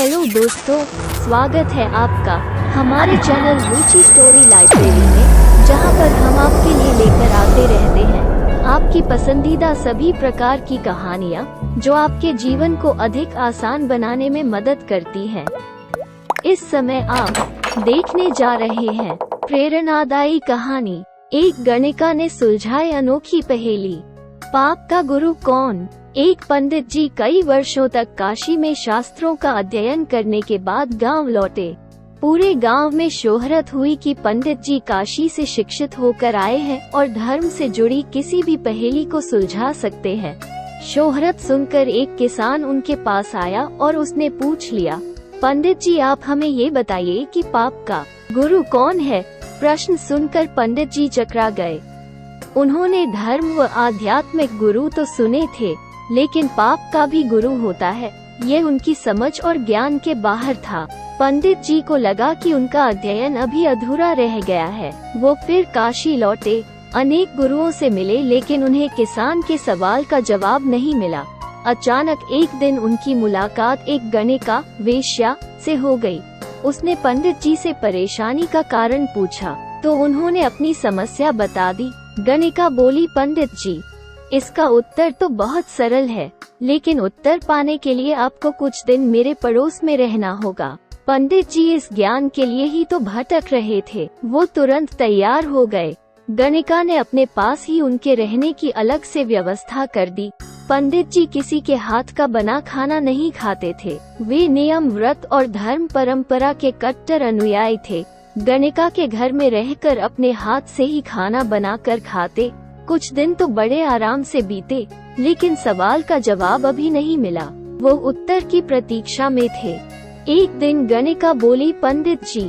Hello दोस्तों, स्वागत है आपका हमारे चैनल रुचि स्टोरी लाइब्रेरी में, जहां पर हम आपके लिए लेकर आते रहते हैं आपकी पसंदीदा सभी प्रकार की कहानियां, जो आपके जीवन को अधिक आसान बनाने में मदद करती हैं। इस समय आप देखने जा रहे हैं प्रेरणादायी कहानी, एक गणिका ने सुलझाई अनोखी पहेली। पाप का गुरु कौन? एक पंडित जी कई वर्षों तक काशी में शास्त्रों का अध्ययन करने के बाद गांव लौटे। पूरे गांव में शोहरत हुई कि पंडित जी काशी से शिक्षित होकर आए हैं और धर्म से जुड़ी किसी भी पहेली को सुलझा सकते हैं। शोहरत सुनकर एक किसान उनके पास आया और उसने पूछ लिया, पंडित जी आप हमें ये बताइए कि पाप का गुरु कौन है? प्रश्न सुनकर पंडित जी चकरा गए। उन्होंने धर्म व आध्यात्मिक गुरु तो सुने थे, लेकिन पाप का भी गुरु होता है, ये उनकी समझ और ज्ञान के बाहर था। पंडित जी को लगा कि उनका अध्ययन अभी अधूरा रह गया है। वो फिर काशी लौटे, अनेक गुरुओं से मिले, लेकिन उन्हें किसान के सवाल का जवाब नहीं मिला। अचानक एक दिन उनकी मुलाकात एक गणिका वेश्या से हो गई। उसने पंडित जी से परेशानी का कारण पूछा तो उन्होंने अपनी समस्या बता दी। गणिका बोली, पंडित जी इसका उत्तर तो बहुत सरल है, लेकिन उत्तर पाने के लिए आपको कुछ दिन मेरे पड़ोस में रहना होगा। पंडित जी इस ज्ञान के लिए ही तो भटक रहे थे। वो तुरंत तैयार हो गए। गणिका ने अपने पास ही उनके रहने की अलग से व्यवस्था कर दी। पंडित जी किसी के हाथ का बना खाना नहीं खाते थे। वे नियम, व्रत और धर्म परंपरा के कट्टर अनुयायी थे। गणिका के घर में रहकर अपने हाथ से ही खाना बनाकर खाते। कुछ दिन तो बड़े आराम से बीते, लेकिन सवाल का जवाब अभी नहीं मिला। वो उत्तर की प्रतीक्षा में थे। एक दिन गणिका बोली, पंडित जी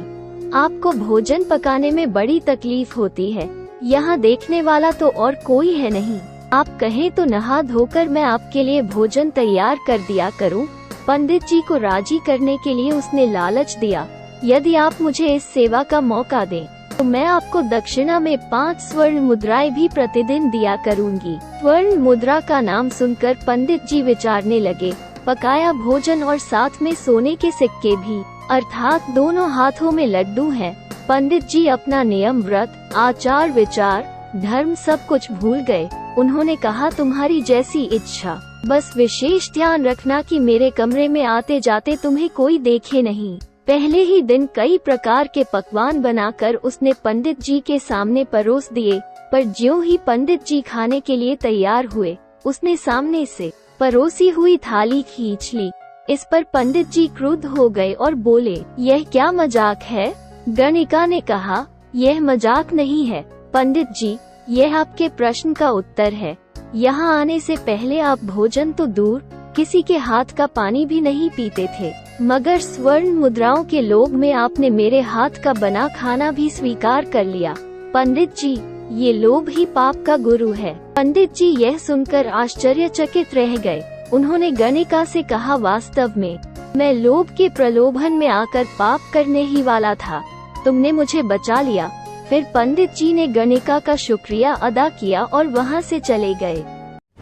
आपको भोजन पकाने में बड़ी तकलीफ होती है। यहाँ देखने वाला तो और कोई है नहीं। आप कहें तो नहा धोकर मैं आपके लिए भोजन तैयार कर दिया करूँ। पंडित जी को राजी करने के लिए उसने लालच दिया, यदि आप मुझे इस सेवा का मौका दें तो मैं आपको दक्षिणा में 5 स्वर्ण मुद्राएं भी प्रतिदिन दिया करूंगी। स्वर्ण मुद्रा का नाम सुनकर पंडित जी विचारने लगे। पकाया भोजन और साथ में सोने के सिक्के भी, अर्थात दोनों हाथों में लड्डू हैं। पंडित जी अपना नियम, व्रत, आचार विचार, धर्म सब कुछ भूल गए। उन्होंने कहा, तुम्हारी जैसी इच्छा, बस विशेष ध्यान रखना कि मेरे कमरे में आते जाते तुम्हें कोई देखे नहीं। पहले ही दिन कई प्रकार के पकवान बनाकर उसने पंडित जी के सामने परोस दिए, पर ज्यों ही पंडित जी खाने के लिए तैयार हुए, उसने सामने से परोसी हुई थाली खींच ली। इस पर पंडित जी क्रुद्ध हो गए और बोले, यह क्या मजाक है? गणिका ने कहा, यह मजाक नहीं है पंडित जी, यह आपके प्रश्न का उत्तर है। यहाँ आने से पहले आप भोजन तो दूर, किसी के हाथ का पानी भी नहीं पीते थे, मगर स्वर्ण मुद्राओं के लोभ में आपने मेरे हाथ का बना खाना भी स्वीकार कर लिया। पंडित जी ये लोभ ही पाप का गुरु है। पंडित जी यह सुनकर आश्चर्यचकित रह गए। उन्होंने गणिका से कहा, वास्तव में मैं लोभ के प्रलोभन में आकर पाप करने ही वाला था, तुमने मुझे बचा लिया। फिर पंडित जी ने गणिका का शुक्रिया अदा किया और वहाँ से चले गए।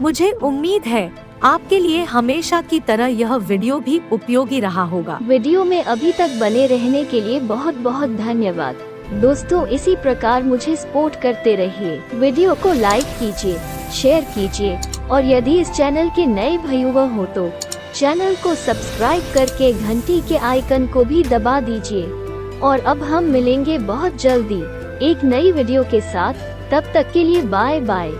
मुझे उम्मीद है आपके लिए हमेशा की तरह यह वीडियो भी उपयोगी रहा होगा। वीडियो में अभी तक बने रहने के लिए बहुत बहुत धन्यवाद। दोस्तों इसी प्रकार मुझे सपोर्ट करते रहिए। वीडियो को लाइक कीजिए, शेयर कीजिए और यदि इस चैनल के नए भाइयों हो तो चैनल को सब्सक्राइब करके घंटी के आइकन को भी दबा दीजिए। और अब हम मिलेंगे बहुत जल्दी एक नई वीडियो के साथ। तब तक के लिए बाय बाय।